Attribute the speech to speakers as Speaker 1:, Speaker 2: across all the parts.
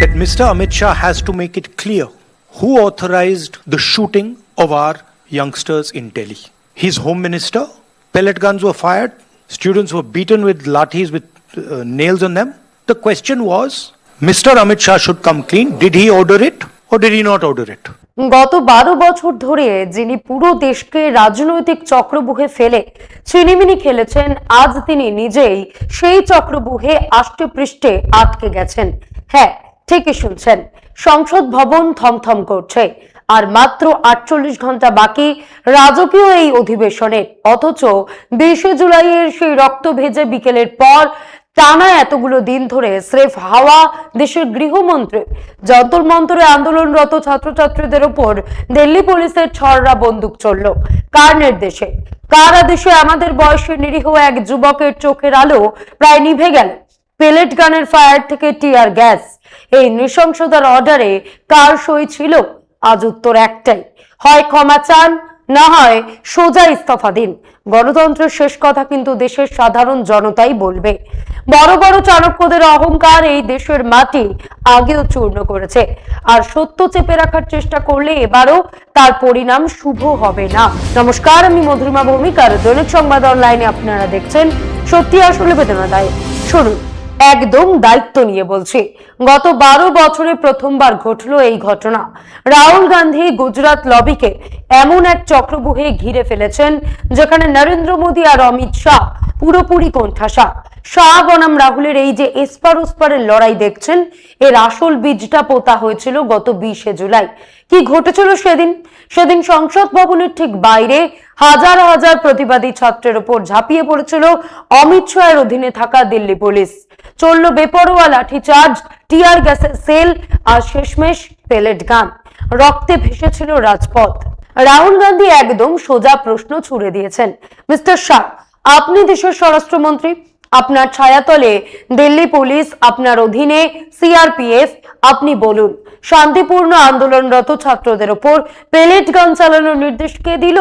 Speaker 1: that Mr. Amit Shah has to make it clear who authorized the shooting of our youngsters in Delhi. He's Home Minister. Pellet guns were fired. Students were beaten with lathis with nails on them. The question was, Mr. Amit Shah should come clean. Did he order it or did he not order it?
Speaker 2: গত 12 বছর ধরে যিনি পুরো দেশকে রাজনৈতিক চক্রব্যূহে ফেলে চিনিমিনি খেলেছেন, আজ তিনি নিজেই সেই চক্রব্যূহে আষ্টে পৃষ্ঠে আটকে গেছেন। হ্যাঁ, ঠিকই শুনছেন, সংসদ ভবন থমথম করছে আর মাত্র 48 ঘন্টা বাকি রাজকীয় এই অধিবেশনের। অথচ 20 জুলাইয়ের সেই রক্ত ভেজে বিকেলের পর টানা এতগুলো দিন ধরে স্রেফ হাওয়া দেশের গৃহমন্ত্রী, যন্তর মন্তরে আন্দোলনরত ছাত্রছাত্রীদের উপর দিল্লি পুলিশের ছড়রা বন্দুক চলল। কার নির্দেশে, কার আদেশে আমাদের বয়সের নিরীহ এক যুবকের চোখের আলো প্রায় নিভে গেল? পেলেট গানের ফায়ার থেকে টিয়ার গ্যাস, এই নৃশংসতার অর্ডারে কার সই ছিল? আজ উত্তর একটাই, হয় ক্ষমা চান, না হয় সোজা ইস্তফা দিন। গণতন্ত্রের শেষ কথা কিন্তু দেশের সাধারণ জনতাই বলবে। বড় বড় চাণক্যদের অহংকার এই দেশের মাটি আগেও চূর্ণ করেছে, আর সত্য চেপে রাখার চেষ্টা করলে এবারও তার পরিণাম শুভ হবে না। নমস্কার, আমি মধুরিমা ভৌমিক আর দৈনিক সংবাদ অনলাইনে আপনারা দেখছেন সত্যি আসলে বেদনাদায়ক। শুনুন, একদম দায়িত্ব নিয়ে বলছি, গত 12 বছরে প্রথমবার ঘটলো এই ঘটনা। রাহুল গান্ধী গুজরাট লবিকে এমন এক চক্রব্যূহে ঘিরে ফেলেছেন যেখানে নরেন্দ্র মোদী আর অমিত শাহ পুরোপুরি কোণঠাসা। শাহ বনাম রাহুলের এই যে এসপার ওসপারের লড়াই দেখছেন, এর আসল বীজটা পোতা হয়েছিল গত 20 জুলাই। কি ঘটেছিল সেদিন সংসদ ভবনের ঠিক বাইরে হাজার হাজার প্রতিবাদী ছাত্রের উপর ঝাঁপিয়ে পড়েছিল অমিত শাহের অধীনে থাকা দিল্লি পুলিশ। চলল বেপরোয়া লাঠিচার্জ, টিয়ার গ্যাসের সেল আর শেষমেশ পেলেট গান। রক্তে ভেসেছিল রাজপথ। রাহুল গান্ধী একদম সোজা প্রশ্ন ছুড়ে দিয়েছেন, মিস্টার শাহ, আপনি দেশের স্বরাষ্ট্রমন্ত্রী, আপনার ছায়াতলে দিল্লি পুলিশ, আপনার অধীনে সিআরপিএফ, আপনি বলুন, শান্তিপূর্ণ আন্দোলনরত ছাত্রদের উপর পেলেট গান চালানোর নির্দেশ কে দিল?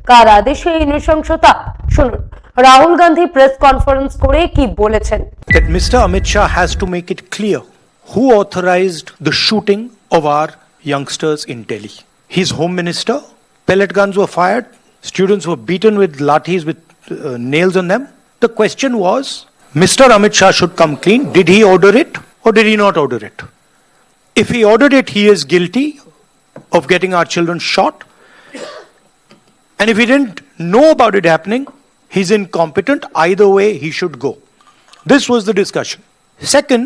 Speaker 2: কার আদেশে এই নৃশংসতা? শুনুন রাহুল গান্ধী প্রেস কনফারেন্স করে কি বলেছেন।
Speaker 1: That Mr. Amit Shah has to make it clear who authorized the shooting of our youngsters in Delhi. He's Home Minister. Pellet guns were fired. Students were beaten with lathis with nails on them. The question was, Mr. Amit Shah should come clean. Did he order it or did he not order it? If he ordered it, he is guilty of getting our children shot. And if he didn't know about it happening, he's incompetent. Either way, he should go. This was the discussion. Second,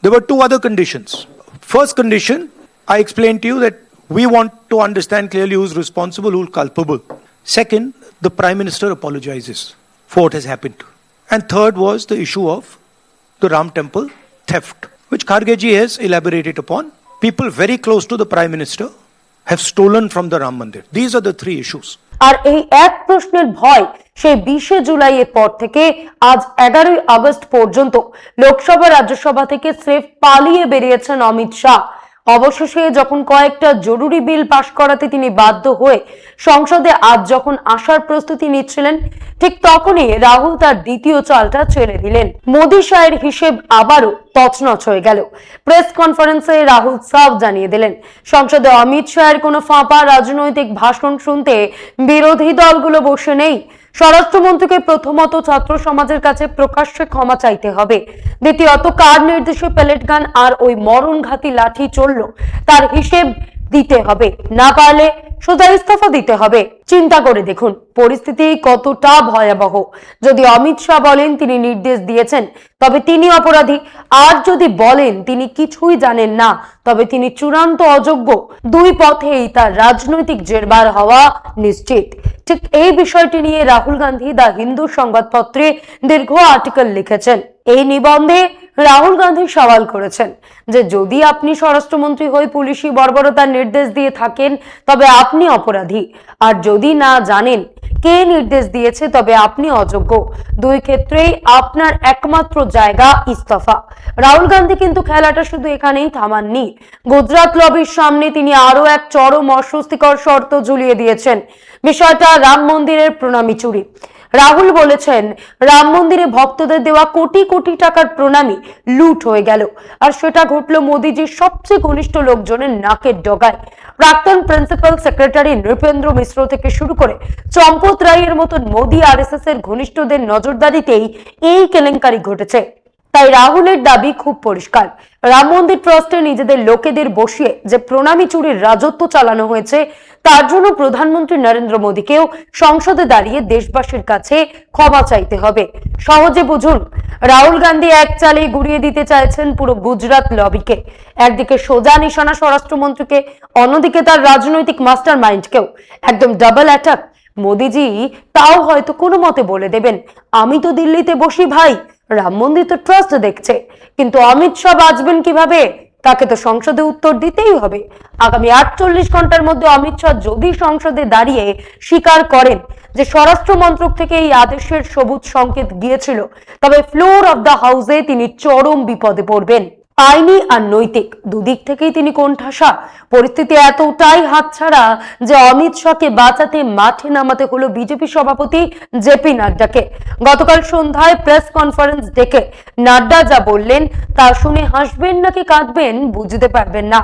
Speaker 1: there were two other conditions. First condition, I explained to you that we want to understand clearly who's responsible, who's culpable. Second, the Prime Minister apologizes for what has happened. And third was the issue of the Ram Temple theft, which Khargeji has elaborated upon. People very close to the Prime Minister have stolen from the Ram Mandir. These are the three issues.
Speaker 2: আর এই এক প্রশ্নের ভয় সেই 20 জুলাইয়ের পর থেকে আজ 11 August পর্যন্ত লোকসভা রাজ্যসভা থেকে স্রেফ পালিয়ে বেরিয়েছেন অমিত শাহ। অবশেষে যখন কয়েকটা জরুরি বিল পাশ করাতে তিনি বাধ্য হয়ে সংসদে আজ যখন আসার প্রস্তুতি নিচ্ছিলেন, ঠিক তখনই রাহুল তার দ্বিতীয় চালটা ছেড়ে দিলেন। মোদী শাহের হিসেব আবারও তছনছ হয়ে গেল। প্রেস কনফারেন্সে রাহুল সাফ জানিয়ে দিলেন, সংসদে অমিত শাহের কোনো ফাঁপা রাজনৈতিক ভাষণ শুনতে বিরোধী দলগুলো বসে নেই। স্বরাষ্ট্রমন্ত্রীকে প্রথমত ছাত্র সমাজের কাছে প্রকাশ্যে ক্ষমা চাইতে হবে। দ্বিতীয়ত, কার নির্দেশে পেলেট গান আর ওই মরণঘাতী লাঠি চলল তার হিসেব দিতে হবে। না পারলে সোজা ইস্তফা দিতে হবে। চিন্তা করে দেখুন পরিস্থিতি কতটা ভয়াবহ। যদি অমিত শাহ বলেন তিনি নির্দেশ দিয়েছেন, তবে তিনি অপরাধী। আর যদি বলেন তিনি কিছুই জানেন না, তবে তিনি চূড়ান্ত অযোগ্য। দুই পথেই তার রাজনৈতিক জেরবার হওয়া নিশ্চিত। ঠিক এই বিষয়টি নিয়ে রাহুল গান্ধী দ্য হিন্দু সংবাদপত্রে দীর্ঘ আর্টিকেল লিখেছেন। এই নিবন্ধে রাহুল গান্ধী সওয়াল করেছেন যে যদি আপনি স্বরাষ্ট্রমন্ত্রী হয়ে পুলিশি বর্বরতার নির্দেশ দিয়ে থাকেন, তবে আপনি অপরাধী। আর যদি না জানেন কে নির্দেশ দিয়েছে, তবে আপনি অযোগ্য। দুই ক্ষেত্রেই আপনার একমাত্র জায়গা ইস্তফা। রাহুল গান্ধী কিন্তু খেলাটা শুধু এখানেই থামাননি। গুজরাট লবির সামনে তিনি আরো এক চরম অস্বস্তিকর শর্ত ঝুলিয়ে দিয়েছেন। বিষয়টা রাম মন্দিরের প্রণামী চুরি। রাহুল বলেছেন রাম মন্দিরে ভক্তদের দেওয়া কোটি কোটি টাকার প্রণামী লুট হয়ে গেল, আর সেটা ঘটলো মোদিজির সবচেয়ে ঘনিষ্ঠ লোকজনের নাকের ডগায়। প্রাক্তন প্রিন্সিপাল সেক্রেটারি নৃপেন্দ্র মিশ্র থেকে শুরু করে চম্পত রায়ের মতন মোদি আরএসএস এর ঘনিষ্ঠদের নজরদারিতেই এই কেলেঙ্কারি ঘটেছে। তাই রাহুলের দাবি খুব পরিষ্কার, রাম মন্দির ট্রাস্টে নিজেদের লোকেদের বসিয়ে যে প্রণামী চুরির রাজত্ব চালানো হয়েছে তার জন্য প্রধানমন্ত্রী নরেন্দ্র মোদীকেও সংসদে দাঁড়িয়ে দেশবাসীর কাছে ক্ষমা চাইতে হবে। সহজে বুঝুন, রাহুল গান্ধী এক চালে গুড়িয়ে দিতে চাইছেন পুরো গুজরাট লবিকে। একদিকে সোজা নিশানা স্বরাষ্ট্রমন্ত্রীকে, অন্যদিকে তার রাজনৈতিক মাস্টার মাইন্ডকেও। একদম ডাবল অ্যাটাক। মোদীজি তাও হয়তো কোনো মতে বলে দেবেন, আমি তো দিল্লিতে বসি ভাই, রাম মন্দির তো ট্রাস্ট দেখছে, কিন্তু অমিত শাহ বাঁচবেন কিভাবে? তাকে তো সংসদে উত্তর দিতেই হবে। আগামী 48 ঘন্টার মধ্যে অমিত শাহ যদি সংসদে দাঁড়িয়ে স্বীকার করেন যে স্বরাষ্ট্র মন্ত্রক থেকে এই আদেশের সবুজ সংকেত গিয়েছিল, তবে ফ্লোর অফ দ্য হাউসে তিনি চরম বিপদে পড়বেন। আইনি আর নৈতিক দুদিক থেকেই তিনি কোণঠাসা। পরিস্থিতি এতটাই হাতছাড়া যে অমিত শাহকে বাঁচাতে মাঠে নামাতে হলো বিজেপি সভাপতি জেপি নাড্ডাকে। গতকাল সন্ধ্যায় প্রেস কনফারেন্স ডেকে নাড্ডা যা বললেন তা শুনে হাসবেন নাকি কাঁদবেন বুঝতে পারবেন না।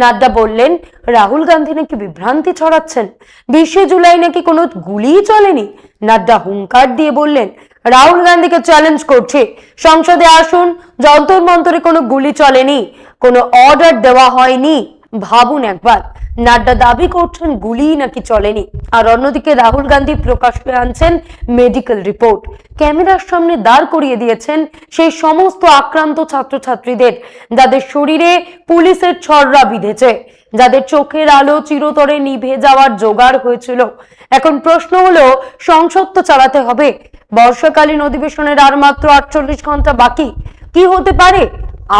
Speaker 2: নাড্ডা বললেন রাহুল গান্ধী নাকি বিভ্রান্তি ছড়াচ্ছেন, 20 জুলাই নাকি কোনো গুলিই চলেনি। নাড্ডা হুঙ্কার দিয়ে বললেন রাহুল গান্ধীকে চ্যালেঞ্জ করছে, সংসদে আসুন, যন্তর মন্তরে কোনো গুলি চলেনি, কোনো অর্ডার দেওয়া হয়নি। ভাবুন একবার, নাড্ডা দাবি করছেন গুলি নাকি চলেনি, আর অন্যদিকে রাহুল গান্ধী প্রকাশ্যে আনছেন মেডিকেল রিপোর্ট। ক্যামেরার সামনে দাঁড় করিয়ে দিয়েছেন সেই সমস্ত আক্রান্ত ছাত্রছাত্রীদের যাদের শরীরে পুলিশের ছড়রা বিঁধেছে, যাদের চোখের আলো চিরতরে নিভে যাওয়ার জোগাড় হয়েছিল। এখন প্রশ্ন হলো, সংসদ তো চালাতে হবে, বর্ষাকালীন অধিবেশনের আর মাত্র 48 ঘন্টা বাকি, কি হতে পারে?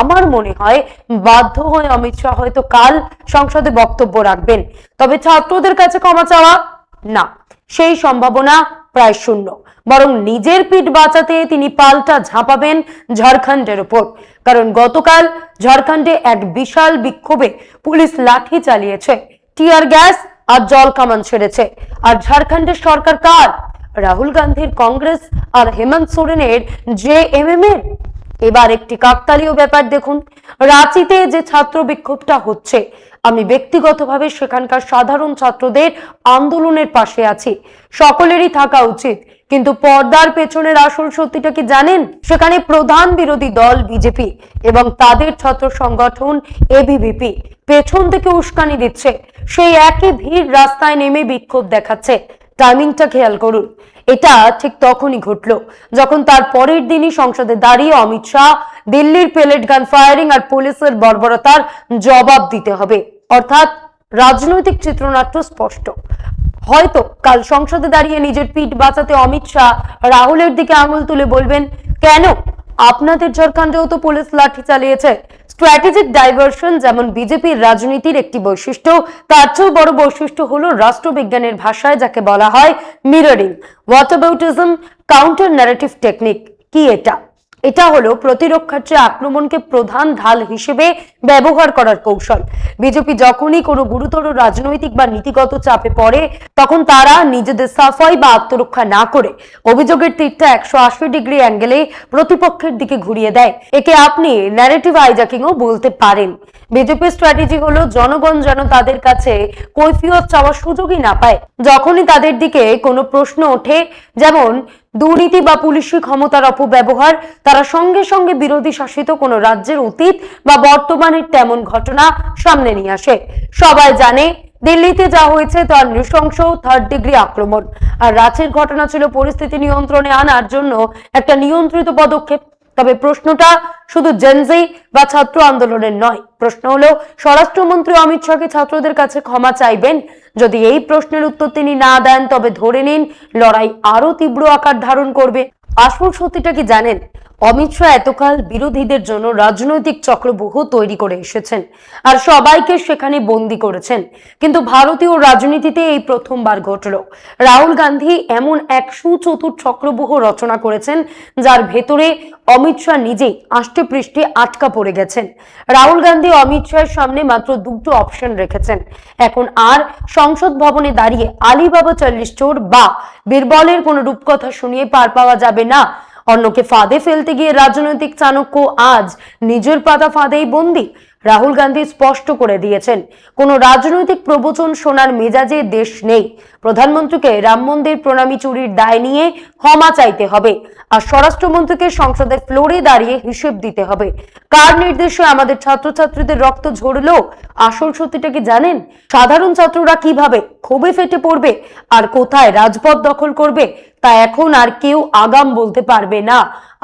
Speaker 2: আমার মনে হয় বাধ্য হয়ে অমিত শাহ হয়তো কাল সংসদে বক্তব্য রাখবেন, তবে ছাত্রদের কাছে ক্ষমা চাওয়া না, সেই সম্ভাবনা প্রায় শূন্য। বরং নিজের পিঠ বাঁচাতে তিনি পাল্টা ঝাঁপাবেন ঝাড়খণ্ডের উপর। কারণ গতকাল ঝাড়খণ্ডে এক বিশাল বিক্ষোভে পুলিশ লাঠি চালিয়েছে, টিয়ার গ্যাস আর জল কামান ছেড়েছে। আর ঝাড়খণ্ডের সরকার কার? রাহুল গান্ধীর কংগ্রেস আর হেমন্ত সোরেনের জেএমএম এর। এবার একটি কাকতালীয় ব্যাপার দেখুন, রাঁচিতে যে ছাত্র বিক্ষোভটা হচ্ছে, আমি ব্যক্তিগতভাবে সেখানকার সাধারণ ছাত্রদের আন্দোলনের পাশে আছি, সকলেরই থাকা উচিত। কিন্তু পর্দার পেছনের আসল সত্যিটা কি জানেন? সেখানে প্রধান বিরোধী দল বিজেপি এবং তাদের ছাত্র সংগঠন এবিভিপি পেছন থেকে উস্কানি দিচ্ছে, সেই একই ভিড় রাস্তায় নেমে বিক্ষোভ দেখাচ্ছে। টাইমিংটা খেয়াল করুন, এটা ঠিক তখনই ঘটলো যখন তার পরের দিনই সংসদে দাঁড়িয়ে অমিত শাহ দিল্লির পেলেট গান ফায়ারিং আর পুলিশের বর্বরতার জবাব দিতে হবে। অর্থাৎ রাজনৈতিক চিত্রনাট্য স্পষ্ট। হয়তো কাল সংসদে দাঁড়িয়ে নিজের পিঠ বাঁচাতে অমিত শাহ রাহুলের দিকে আঙুল তুলে বলবেন, কেন আপনাদের ঝাড়খণ্ডেও তো পুলিশ লাঠি চালিয়েছে। স্ট্র্যাটেজিক ডাইভার্সন যেমন বিজেপির রাজনীতির একটি বৈশিষ্ট্য, তার চেয়েও বড় বৈশিষ্ট্য হলো রাষ্ট্রবিজ্ঞানের ভাষায় যাকে বলা হয় মিররিং, হোয়াটঅ্যাবাউটিজম, কাউন্টার ন্যারেটিভ টেকনিক। কি এটা? এটা হলো প্রতিরক্ষার চেয়ে আক্রমণকে প্রধান ঢাল হিসেবে ব্যবহার করার কৌশল। বিজেপি যখনই কোনো গুরুতর রাজনৈতিক বা নীতিগত চাপে পড়ে, তখন তারা নিজেদের সাফাই বা আত্মরক্ষা না করে অভিযোগের তীরটা 180 ডিগ্রি অ্যাঙ্গেলে প্রতিপক্ষের দিকে ঘুরিয়ে দেয়। একে আপনি ন্যারেটিভ হাইজ্যাকিংও বলতে পারেন। বিজেপির স্ট্র্যাটেজি হলো জনগণ যেন তাদের কাছে কৈফিয়ত চাওয়ার সুযোগই না পায়। যখনই তাদের দিকে কোনো প্রশ্ন ওঠে, যেমন দুর্নীতি বা পুলিশি ক্ষমতার অপব্যবহার, তারা সঙ্গে সঙ্গে বিরোধী শাসিত কোনো রাজ্যের অতীত বা বর্তমানের তেমন ঘটনা সামনে নিয়ে আসে। সবাই জানে দিল্লিতে যা হয়েছে তার নৃশংস 3rd ডিগ্রি আক্রমণ, আর রাঁচির ঘটনা ছিল পরিস্থিতি নিয়ন্ত্রণে আনার জন্য একটা নিয়ন্ত্রিত পদক্ষেপ। তবে প্রশ্নটা শুধু জেনজি বা ছাত্র আন্দোলনের নয়, প্রশ্ন হলো স্বরাষ্ট্রমন্ত্রী অমিত শাহকে ছাত্রদের কাছে ক্ষমা চাইবেন? যদি এই প্রশ্নের উত্তর তিনি না দেন, তবে ধরে নিন লড়াই আরো তীব্র আকার ধারণ করবে। আসল সত্যিটা কি জানেন? অমিত শাহ এতকাল বিরোধীদের জন্য রাজনৈতিক চক্রব্যূহ তৈরি করে এসেছেন আর সবাইকে সেখানে বন্দী করেছেন, কিন্তু ভারতীয় রাজনীতিতে এই প্রথমবার ঘটল। রাহুল গান্ধী এমন এক সুচতুর চক্রব্যূহ রচনা করেছেন যার ভেতরে অমিত শাহ নিজেই আষ্টে পৃষ্ঠে আটকা পড়ে গেছেন। রাহুল গান্ধী অমিত শাহের সামনে মাত্র দুটো অপশন রেখেছেন। এখন আর সংসদ ভবনে দাঁড়িয়ে আলিবাবা 40 চোর বা বীরবলের কোনো রূপকথা শুনিয়ে পার পাওয়া যাবে না। অন্যকে ফাঁদে ফেলতে গিয়ে রাজনৈতিক চাণক্য আজ নিজের পাতা ফাঁদেই বন্দী। রাহুল গান্ধী স্পষ্ট করে দিয়েছেন, কোনো রাজনৈতিক প্রবচন শোনার মেজাজে দেশ নেই। প্রধানমন্ত্রীকে রাম মন্দির প্রণামী চুরির দায় নিয়ে ক্ষমা চাইতে হবে, আর স্বরাষ্ট্রমন্ত্রীকে সংসদের ফ্লোরে দাঁড়িয়ে হিসেব দিতে হবে। কার নির্দেশে আমাদের ছাত্রছাত্রীদের রক্ত ঝরলো? আসল সত্যিটা কি জানেন? সাধারণ ছাত্ররা কিভাবে ক্ষোভে ফেটে পড়বে আর কোথায় রাজপথ দখল করবে তা এখন আর কেউ আগাম বলতে পারবে না।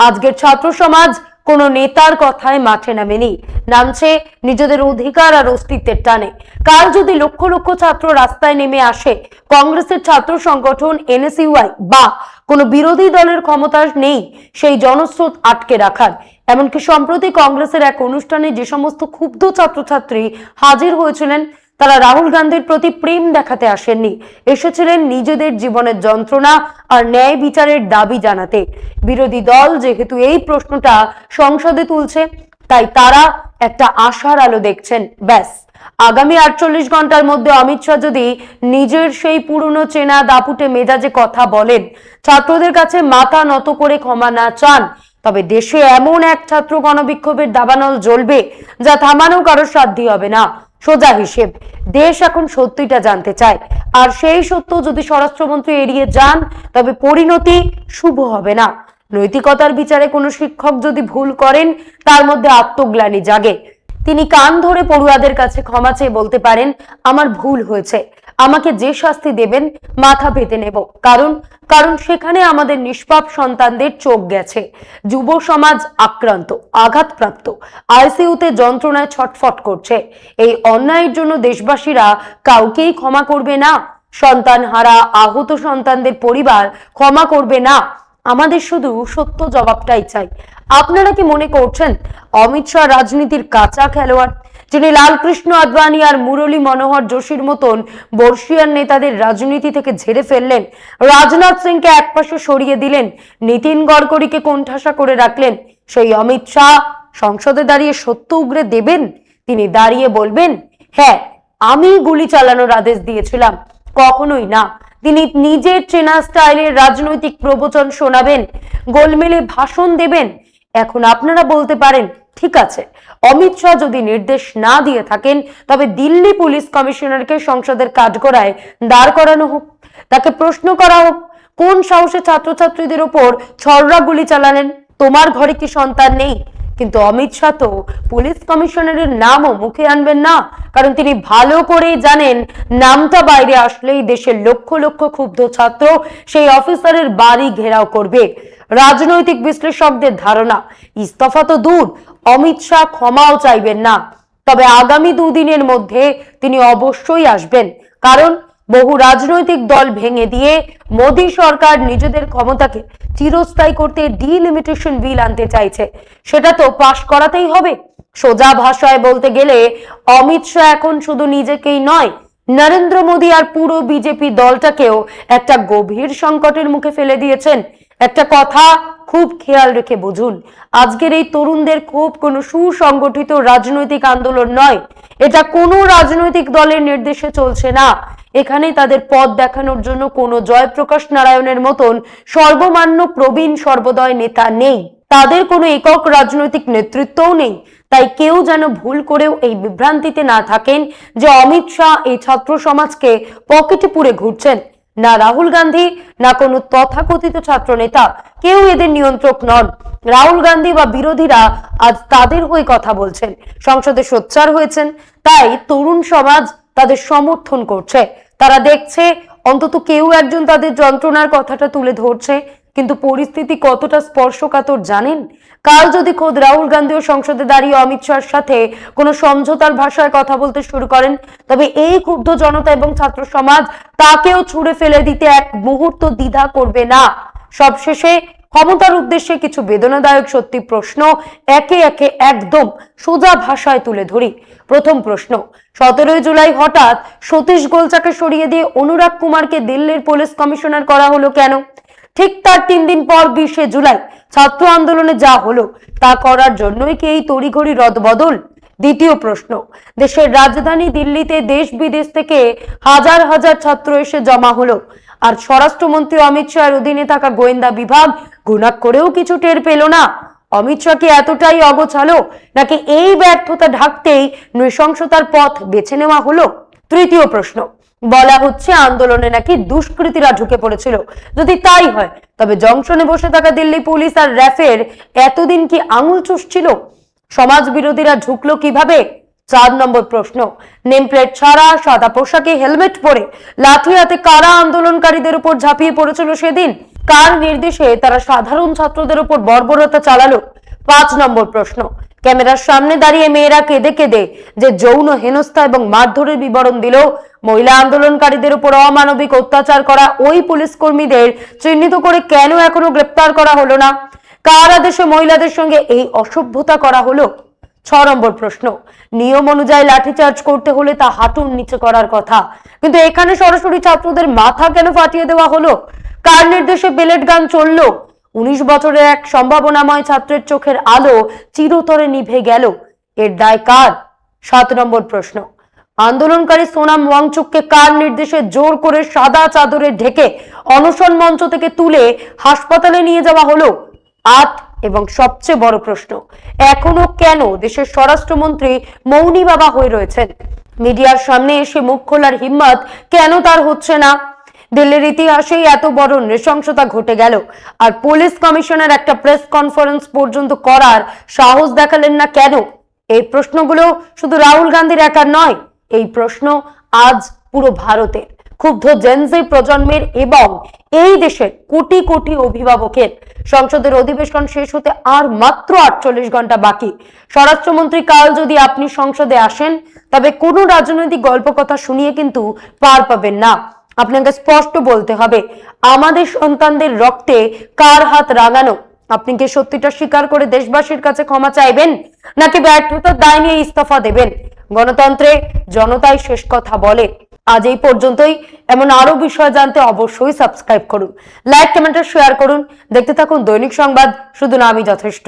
Speaker 2: আজকের ছাত্র সমাজ কোনো নেতার কথায় মাঠে নামেনি, নামছে নিজেদের অধিকার আর অস্তিত্বের টানে। কাল যদি লক্ষ লক্ষ ছাত্র রাস্তায় নেমে আসে, কংগ্রেসের ছাত্র সংগঠন এনএসইউআই বা কোনো বিরোধী দলের ক্ষমতা নেই সেই জনস্রোত আটকে রাখার। এমনকি সম্প্রতি কংগ্রেসের এক অনুষ্ঠানে যে সমস্ত ক্ষুব্ধ ছাত্রছাত্রী হাজির হয়েছিলেন, তারা রাহুল গান্ধীর প্রতি প্রেম দেখাতে আসেননি, এসেছিলেন নিজেদের জীবনের যন্ত্রণা আর ন্যায় বিচারের দাবি জানাতে। বিরোধী দল যেহেতু এই প্রশ্নটা সংসদে তুলছে, তাই তারা একটা আশার আলো দেখছেন। ব্যাস, আগামী 48 ঘন্টার মধ্যে অমিত শাহ যদি নিজের সেই পুরনো চেনা দাপুটে মেজাজে কথা বলেন, ছাত্রদের কাছে মাথা নত করে ক্ষমা না চান, তবে দেশে এমন এক ছাত্র গণবিক্ষোভের দাবানল জ্বলবে যা থামানো কারোর সাধ্য হবে না। সোজা হিসেব, দেশ এখন সত্যিটা জানতে চায়, আর সেই সত্য যদি স্বরাষ্ট্রমন্ত্রী এড়িয়ে যান তবে পরিণতি শুভ হবে না। নৈতিকতার বিচারে কোনো শিক্ষক যদি ভুল করেন, তার মধ্যে আত্মগ্লানি জাগে। তিনি কান ধরে পড়ুয়াদের কাছে ক্ষমা চেয়ে বলতে পারেন, আমার ভুল হয়েছে, আমাকে যে শাস্তি দেবেন মাথা পেতে নেব, কারণ সেখানে আমাদের নিষ্পাপ সন্তানদের চোখ গেছে। যুব সমাজ আক্রান্ত, আঘাতপ্রাপ্ত, আইসিইউতে যন্ত্রণায় ছটফট করছে। এই অন্যায়ের জন্য দেশবাসীরা কাউকেই ক্ষমা করবে না। সন্তান হারা আহত সন্তানদের পরিবার ক্ষমা করবে না। আমাদের শুধু সত্য জবাবটাই চাই। আপনারা কি মনে করছেন অমিত শাহ রাজনীতির কাঁচা খেলোয়াড়, যিনি লালকৃষ্ণ আদবানি আর মুরলী মনোহর যোশীর মতন বর্ষিয়ান নেতাদের রাজনীতি থেকে ঝেড়ে ফেললেন, রাজনাথ সিংকে একপাশে সরিয়ে দিলেন, নীতিন গডকরিকে কোণঠাসা করে রাখলেন? সেই অমিত শাহ সংসদে দাঁড়িয়ে সত্য উগরে দেবেন? তিনি দাঁড়িয়ে বলবেন, হ্যাঁ আমি গুলি চালানোর আদেশ দিয়েছিলাম? কখনোই না। তিনি নিজের চেনা স্টাইলের রাজনৈতিক প্রবচন শোনাবেন, গোলমেলে ভাষণ দেবেন। এখন আপনারা বলতে পারেন, ঠিক আছে, অমিত শাহ যদি নির্দেশ না দিয়ে থাকেন তবে দিল্লি পুলিশ কমিশনারকে সংসদের কাঠগড়ায় দাঁড় করানো হোক, তাকে প্রশ্ন করা হোক, কোন সাহসে ছাত্রছাত্রীদের উপর ছররা গুলি চালালেন? তোমার ঘরে কি সন্তান নেই? কিন্তু অমিত শাহ তো পুলিশ কমিশনারের নামও মুখে আনবেন না, কারণ তিনি ভালো করেই জানেন নামটা বাইরে আসলেই দেশের লক্ষ লক্ষ ক্ষুব্ধ ছাত্র সেই অফিসারের বাড়ি ঘেরাও করবে। রাজনৈতিক বিশ্লেষকদের ধারণা, ইস্তফা তো দূর, অমিত শাহ ক্ষমাও চাইবেন না। তবে আগামী দুদিনের মধ্যে তিনি অবশ্যই আসবেন, কারণ বহু রাজনৈতিক দল ভেঙে দিয়ে মোদী সরকার নিজেদের ক্ষমতাকে চিরস্থায়ী করতে ডিলিমিটেশন বিল আনতে চাইছে। সেটা তো পাশ করাতেই হবে। সোজা ভাষায় বলতে গেলে অমিত শাহ এখন শুধু নিজেকেই নয়, নরেন্দ্র মোদী আর পুরো বিজেপি দলটাকেও একটা গভীর সংকটের মুখে ফেলে দিয়েছেন। একটা কথা খুব খেয়াল রেখে বুঝুন, আজকের এই তরুণদের ক্ষোভ কোনো সুসংগঠিত রাজনৈতিক আন্দোলন নয়, এটা কোনো রাজনৈতিক দলের নির্দেশে চলছে না। এখানে তাদের পথ দেখানোর জন্য কোনো জয়প্রকাশ নারায়ণের মতন সর্বমান্য প্রবীণ সর্বদয় নেতা নেই, তাদের কোনো একক রাজনৈতিক নেতৃত্বও নেই। তাই কেউ যেন ভুল করেও এই বিভ্রান্তিতে না থাকেন যে অমিত শাহ এই ছাত্র সমাজকে পকেটে পুরে ঘুরছেন। না রাহুল গান্ধী, না কোনো তথাকথিত ছাত্র নেতা, কেউ এদের নিয়ন্ত্রক নন। রাহুল গান্ধী বা বিরোধীরা আজ তাদের হয়ে কথা বলছেন, সংসদে সোচ্চার হয়েছেন, তাই তরুণ সমাজ তাদের সমর্থন করছে। তারা দেখছে অন্তত কেউ একজন তাদের যন্ত্রণার কথাটা তুলে ধরছে। কিন্তু পরিস্থিতি কতটা স্পর্শকাতর জানেন? কাল যদি খোদ রাহুল গান্ধীও সংসদে দাঁড়িয়ে অমিত শাহর সাথে কোনো সমঝোতার ভাষায় কথা বলতে শুরু করেন, তবে এই ক্ষুব্ধ জনতা এবং ছাত্র সমাজ তাকেও ছুঁড়ে ফেলে দিতে এক মুহূর্ত দ্বিধা করবে না। সবশেষে ক্ষমতার উদ্দেশ্যে কিছু বেদনাদায়ক সত্যি প্রশ্ন একে একে একদম সোজা ভাষায় তুলে ধরি। প্রথম প্রশ্ন, 17 জুলাই হঠাৎ সতীশ গোলচাকে সরিয়ে দিয়ে অনুরাগ কুমারকে দিল্লির পুলিশ কমিশনার করা হলো কেন? ঠিক তার 3 দিন পর 20 জুলাই ছাত্র আন্দোলনে যা হলো তা করার জন্যই কি এই তড়িঘড়ি রদবদল? দ্বিতীয় প্রশ্ন, দেশের রাজধানী দিল্লিতে দেশ বিদেশ থেকে হাজার হাজার ছাত্র এসে জমা হলো, আর স্বরাষ্ট্রমন্ত্রী অমিত শাহের অধীনে থাকা গোয়েন্দা বিভাগ গুনাক করেও কিছু টের পেল না। অমিত শাহ কি এতটাই অগোছালো, নাকি এই ব্যর্থতা ঢাকতেই নৃশংসতার পথ বেছে নেওয়া হলো? তৃতীয় প্রশ্ন, বলা হচ্ছে আন্দোলনে নাকি দুষ্কৃতীরা ঢুকে পড়েছিল। যদি তাই হয় তবে জংশনে বসে থাকা দিল্লি পুলিশ আর র্যাফের এতদিন কি আঙুল চুষছিল? সমাজ বিরোধীরা ঢুকলো কিভাবে? 4 নম্বর প্রশ্ন, নেমপ্লেট ছাড়া সাদা পোশাকে হেলমেট পরে লাঠি হাতে কারা আন্দোলনকারীদের উপর ঝাঁপিয়ে পড়েছিল সেদিন? কার নির্দেশে তারা সাধারণ ছাত্রদের উপর বর্বরতা চালালো? 5 নম্বর প্রশ্ন, ক্যামেরার সামনে দাঁড়িয়ে মেয়েরা কেঁদে কেঁদে যে যৌন হেনস্থা এবং মারধরের বিবরণ দিল, মহিলা আন্দোলনকারীদের উপর অমানবিক অত্যাচার করা ওই পুলিশ কর্মীদের চিহ্নিত করে কেন এখনো গ্রেপ্তার করা হলো না? কার আদেশে মহিলাদের সঙ্গে এই অসভ্যতা করা হলো? 6 নম্বর প্রশ্ন, নিয়ম অনুযায়ী লাঠিচার্জ করতে হলে তা হাঁটুর নিচে করার কথা, কিন্তু এখানে সরাসরি ছাত্রদের মাথা কেন ফাটিয়ে দেওয়া হলো? কার নির্দেশে পেলেট গান চললো? 19 বছরের এক সম্ভাবনাময় ছাত্রের চোখের আলো চিরতরে নিভে গেল, এর দায় কার? 7 নম্বর প্রশ্ন, আন্দোলনকারী সোনাম ওয়াংচুককে কার নির্দেশে জোর করে সাদা চাদরে ঢেকে অনশন মঞ্চ থেকে তুলে হাসপাতালে নিয়ে যাওয়া হলো? 8 এবং সবচেয়ে বড় প্রশ্ন, এখনো কেন দেশের স্বরাষ্ট্রমন্ত্রী মৌনী বাবা হয়ে রয়েছেন? মিডিয়ার সামনে এসে মুখ খোলার হিম্মত কেন তার হচ্ছে না? দিল্লির ইতিহাসেই এত বড় নৃশংসতা ঘটে গেল, আর পুলিশ কমিশনার একটা প্রেস কনফারেন্স পর্যন্ত করার সাহস দেখালেন না কেন? এই প্রশ্নগুলো শুধু রাহুল গান্ধীর একার নয়, এই প্রশ্ন আজ পুরো ভারতের ক্ষুব্ধ জেনজি প্রজন্মের এবং এই দেশের কোটি কোটি অভিভাবকের। সংসদের অধিবেশন শেষ হতে আর মাত্র 48 ঘন্টা বাকি। স্বরাষ্ট্রমন্ত্রী কাল যদি আপনি সংসদে আসেন তবে কোনো রাজনৈতিক গল্প কথা শুনিয়ে কিন্তু পার পাবেন না। আপনাকে স্পষ্ট বলতে হবে আমাদের সন্তানদের রক্তে কার হাত রাঙানো। আপনি কি সত্যিটা স্বীকার করে দেশবাসীর কাছে ক্ষমা চাইবেন, নাকি ব্যর্থতার দায় নিয়ে ইস্তফা দেবেন? গণতন্ত্রে জনতাই শেষ কথা বলে। আজ এই পর্যন্তই। এমন আরো বিষয় জানতে অবশ্যই সাবস্ক্রাইব করুন, লাইক কমেন্ট শেয়ার করুন। দেখতে থাকুন দৈনিক সংবাদ, শুধু না আমি যথেষ্ট।